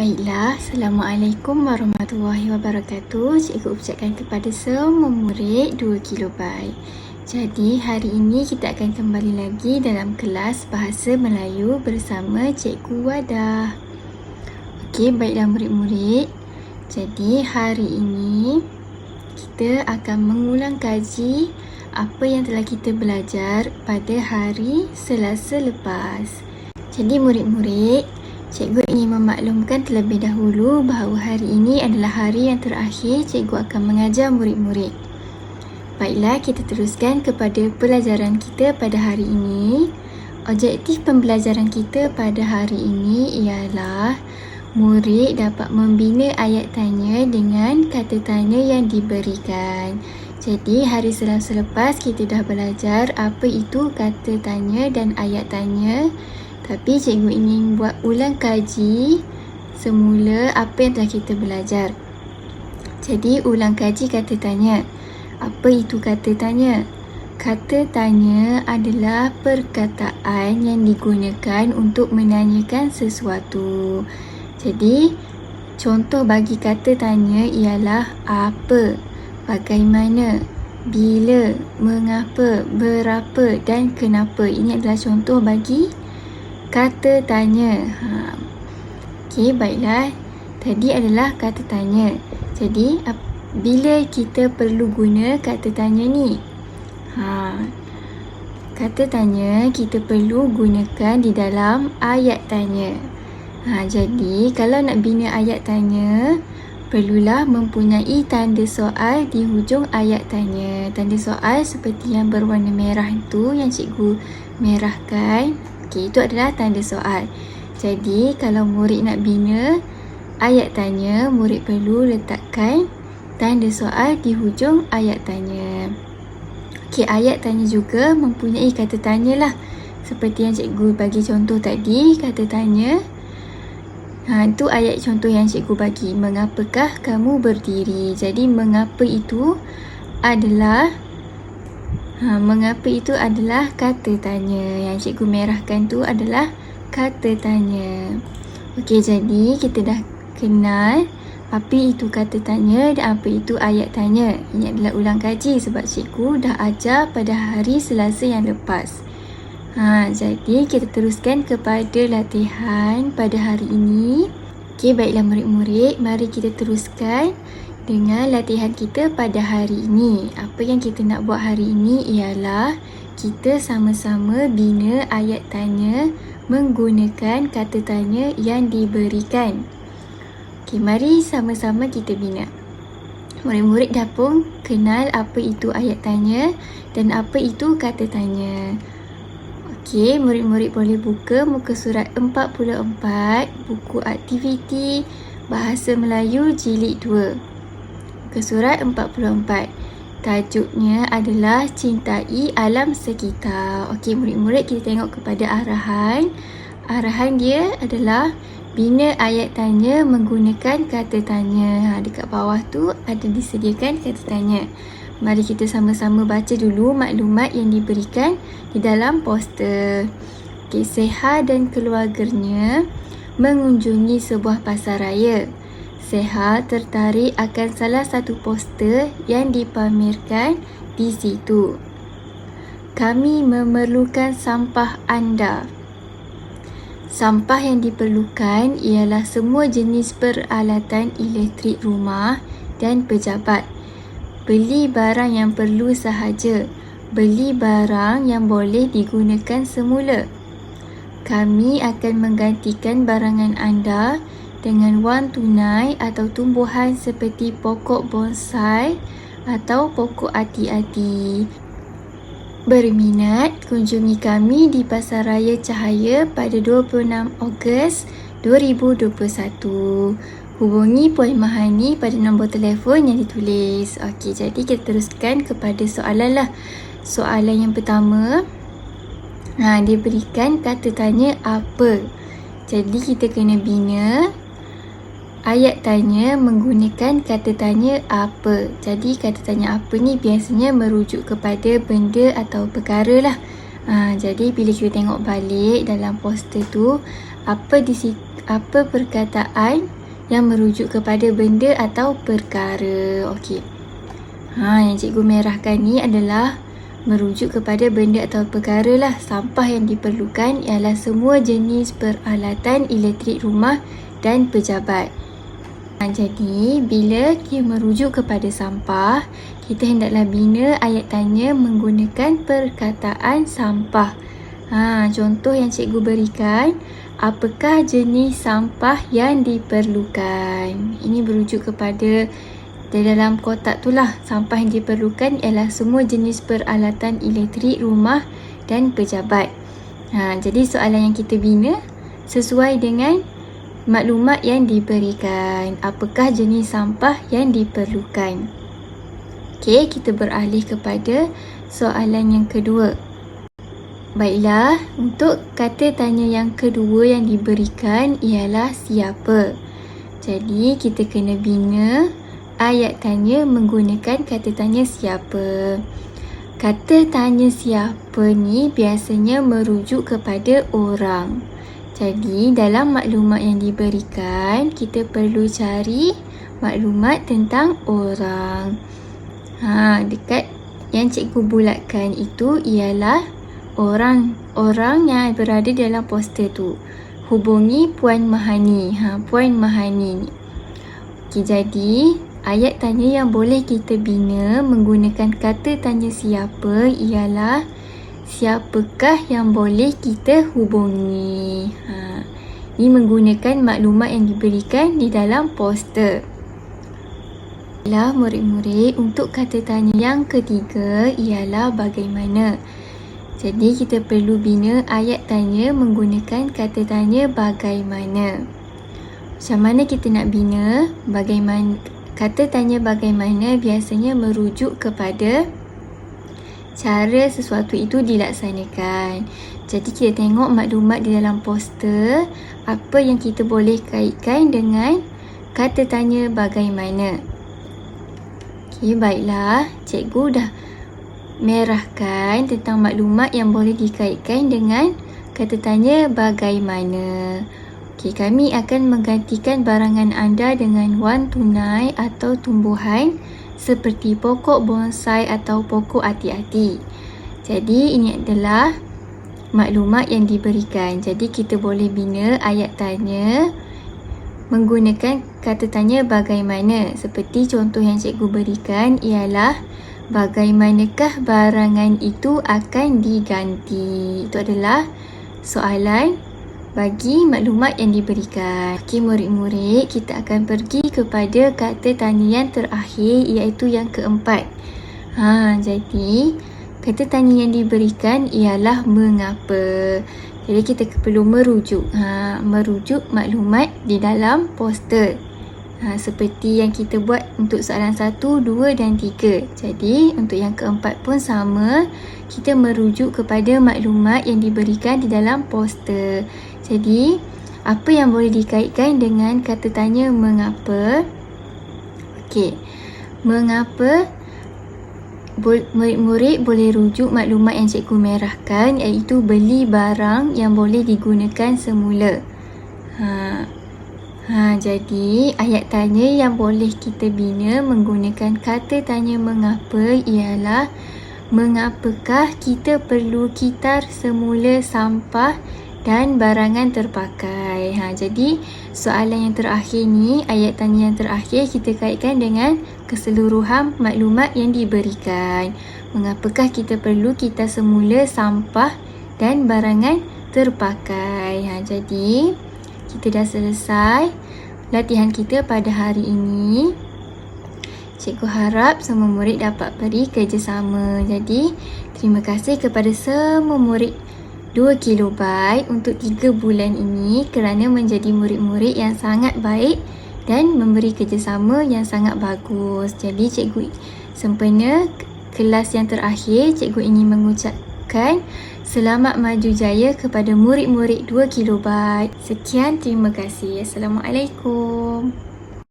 Baiklah, Assalamualaikum warahmatullahi wabarakatuh. Cikgu ucapkan kepada semua murid 2 kilobyte. Jadi, hari ini kita akan kembali lagi dalam kelas Bahasa Melayu bersama Cikgu Wadah. Okey, baiklah murid-murid. Jadi, hari ini kita akan mengulang kaji apa yang telah kita belajar pada hari Selasa lepas. Jadi, murid-murid, Cikgu ingin memaklumkan terlebih dahulu bahawa hari ini adalah hari yang terakhir cikgu akan mengajar murid-murid. Baiklah, kita teruskan kepada pelajaran kita pada hari ini. Objektif pembelajaran kita pada hari ini ialah murid dapat membina ayat tanya dengan kata tanya yang diberikan. Jadi, hari Selasa lepas kita dah belajar apa itu kata tanya dan ayat tanya. Tapi cikgu ingin buat ulang kaji semula apa yang telah kita belajar. Jadi ulang kaji kata tanya. Apa itu kata tanya? Kata tanya adalah perkataan yang digunakan untuk menanyakan sesuatu. Jadi contoh bagi kata tanya ialah apa, bagaimana, bila, mengapa, berapa dan kenapa. Ini adalah contoh bagi kata tanya. Okey, baiklah. Tadi adalah kata tanya. Jadi, bila kita perlu guna kata tanya ni? Kata tanya kita perlu gunakan di dalam ayat tanya. Jadi, kalau nak bina ayat tanya, perlulah mempunyai tanda soal di hujung ayat tanya. Tanda soal seperti yang berwarna merah itu yang cikgu merahkan. Okey, itu adalah tanda soal. Jadi, kalau murid nak bina ayat tanya, murid perlu letakkan tanda soal di hujung ayat tanya. Okey, ayat tanya juga mempunyai kata tanya lah. Seperti yang cikgu bagi contoh tadi, kata tanya. Itu ayat contoh yang cikgu bagi. Mengapakah kamu berdiri? Jadi, mengapa itu adalah kata tanya. Yang cikgu merahkan tu adalah kata tanya. Okey, jadi kita dah kenal apa itu kata tanya dan apa itu ayat tanya. Ini adalah ulang kaji sebab cikgu dah ajar pada hari Selasa yang lepas. Jadi kita teruskan kepada latihan pada hari ini. Okey, baiklah murid-murid, mari kita teruskan dengan latihan kita pada hari ini. Apa yang kita nak buat hari ini ialah kita sama-sama bina ayat tanya menggunakan kata tanya yang diberikan. Okey, mari sama-sama kita bina. Murid-murid dah pun kenal apa itu ayat tanya dan apa itu kata tanya. Okey, murid-murid boleh buka muka surat 44, buku aktiviti Bahasa Melayu Jilid 2. Surat 44. Tajuknya adalah Cintai Alam Sekitar. Okey, murid-murid, kita tengok kepada arahan. Arahan dia adalah bina ayat tanya menggunakan kata tanya. Dekat bawah tu ada disediakan kata tanya. Mari kita sama-sama baca dulu maklumat yang diberikan di dalam poster. Okey, Seha dan keluarganya mengunjungi sebuah pasar raya. Seha tertarik akan salah satu poster yang dipamerkan di situ. Kami memerlukan sampah anda. Sampah yang diperlukan ialah semua jenis peralatan elektrik rumah dan pejabat. Beli barang yang perlu sahaja. Beli barang yang boleh digunakan semula. Kami akan menggantikan barangan anda dengan wang tunai atau tumbuhan seperti pokok bonsai atau pokok ati-ati. Berminat, kunjungi kami di Pasaraya Cahaya pada 26 Ogos 2021. Hubungi Puan Mahani pada nombor telefon yang ditulis. Okey, jadi kita teruskan kepada soalan lah. Soalan yang pertama, dia berikan kata tanya apa. Jadi kita kena bina ayat tanya menggunakan kata tanya apa. Jadi kata tanya apa ni biasanya merujuk kepada benda atau perkara lah. Jadi bila kita tengok balik dalam poster tu, apa perkataan yang merujuk kepada benda atau perkara. Okey. Yang cikgu merahkan ni adalah merujuk kepada benda atau perkara lah. Sampah yang diperlukan ialah semua jenis peralatan elektrik rumah dan pejabat. Jadi, bila dia merujuk kepada sampah, kita hendaklah bina ayat tanya menggunakan perkataan sampah. Contoh yang cikgu berikan, apakah jenis sampah yang diperlukan? Ini berujuk kepada di dalam kotak tu lah. Sampah yang diperlukan ialah semua jenis peralatan elektrik rumah dan pejabat. Jadi soalan yang kita bina sesuai dengan maklumat yang diberikan. Apakah jenis sampah yang diperlukan? Okey, kita beralih kepada soalan yang kedua. Baiklah, untuk kata tanya yang kedua yang diberikan ialah siapa. Jadi, kita kena bina ayat tanya menggunakan kata tanya siapa. Kata tanya siapa ni biasanya merujuk kepada orang. Jadi, dalam maklumat yang diberikan, kita perlu cari maklumat tentang orang. Dekat yang cikgu bulatkan itu ialah orang yang berada dalam poster tu. Hubungi Puan Mahani. Puan Mahani ni. Okey, jadi ayat tanya yang boleh kita bina menggunakan kata tanya siapa ialah siapakah yang boleh kita hubungi. Ini menggunakan maklumat yang diberikan di dalam poster. Murid-murid, untuk kata tanya yang ketiga ialah bagaimana. Jadi kita perlu bina ayat tanya menggunakan kata tanya bagaimana. Macam mana kita nak bina? Bagaimana? Kata tanya bagaimana biasanya merujuk kepada cara sesuatu itu dilaksanakan. Jadi kita tengok maklumat di dalam poster, apa yang kita boleh kaitkan dengan kata tanya bagaimana. Okey, baiklah. Cikgu dah merahkan tentang maklumat yang boleh dikaitkan dengan kata tanya bagaimana. Okey, kami akan menggantikan barangan anda dengan wang tunai atau tumbuhan seperti pokok bonsai atau pokok ati-ati. Jadi ini adalah maklumat yang diberikan. Jadi kita boleh bina ayat tanya menggunakan kata tanya bagaimana. Seperti contoh yang cikgu berikan ialah bagaimanakah barangan itu akan diganti. Itu adalah soalan bagi maklumat yang diberikan. Okey murid-murid, kita akan pergi kepada kata tanya yang terakhir iaitu yang keempat. Jadi kata tanya yang diberikan ialah mengapa. Jadi kita perlu merujuk maklumat di dalam poster. Seperti yang kita buat untuk soalan 1, 2 dan 3. Jadi untuk yang keempat pun sama, kita merujuk kepada maklumat yang diberikan di dalam poster. Jadi apa yang boleh dikaitkan dengan kata tanya mengapa? Okey. Mengapa murid-murid boleh rujuk maklumat yang cikgu merahkan iaitu beli barang yang boleh digunakan semula. Jadi ayat tanya yang boleh kita bina menggunakan kata tanya mengapa ialah mengapakah kita perlu kitar semula sampah dan barangan terpakai. Jadi soalan yang terakhir ni, ayat tanya yang terakhir kita kaitkan dengan keseluruhan maklumat yang diberikan. Mengapakah kita perlu kitar semula sampah dan barangan terpakai. Jadi kita dah selesai latihan kita pada hari ini. Cikgu harap semua murid dapat beri kerjasama. Jadi terima kasih kepada semua murid 2 kilobyte untuk 3 bulan ini kerana menjadi murid-murid yang sangat baik dan memberi kerjasama yang sangat bagus. Jadi cikgu sempena kelas yang terakhir, cikgu ingin mengucapkan selamat maju jaya kepada murid-murid 2 kilobyte. Sekian, terima kasih. Assalamualaikum.